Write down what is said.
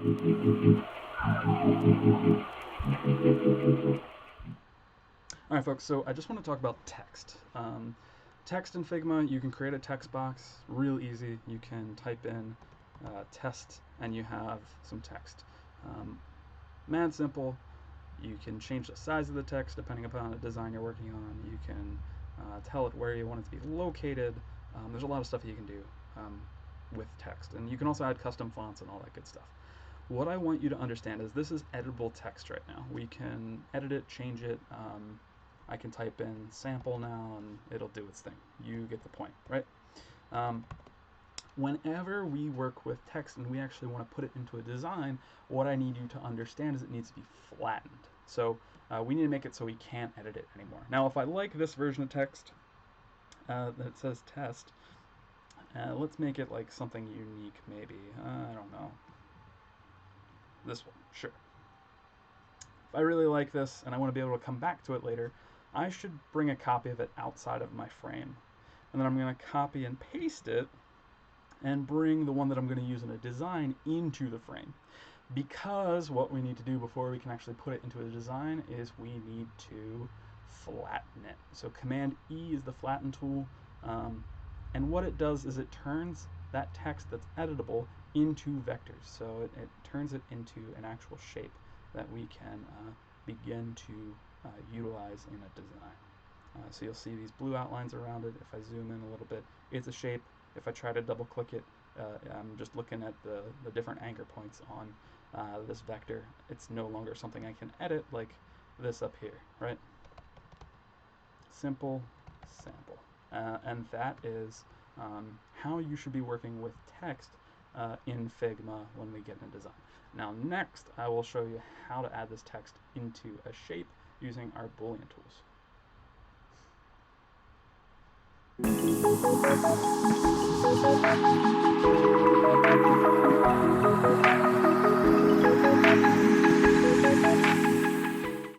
All right, folks, so I just want to talk about text. Text in Figma, you can create a text box real easy. You can type in test and you have some text. Mad simple. You can change the size of the text depending upon the design you're working on. You can tell it where you want it to be located. There's a lot of stuff that you can do with text. And you can also add custom fonts and all that good stuff. What I want you to understand is this is editable text right now. We can edit it, change it. I can type in sample now and it'll do its thing. You get the point, right? Whenever we work with text and we actually want to put it into a design, what I need you to understand is it needs to be flattened. So we need to make it so we can't edit it anymore. Now, if I like this version of text that says test, let's make it like something unique maybe. I don't know. This one, sure. If I really like this and I want to be able to come back to it later, I should bring a copy of it outside of my frame. And then I'm going to copy and paste it and bring the one that I'm going to use in a design into the frame. Because what we need to do before we can actually put it into a design is we need to flatten it. So Command E is the flatten tool. And what it does is it turns that text that's editable into vectors. So it turns it into an actual shape that we can begin to utilize in a design. So you'll see these blue outlines around it. If I zoom in a little bit, it's a shape. If I try to double click it, I'm just looking at the different anchor points on this vector. It's no longer something I can edit like this up here, right? Simple sample. And that is how you should be working with text in Figma when we get into design. Now next, I will show you how to add this text into a shape using our Boolean tools.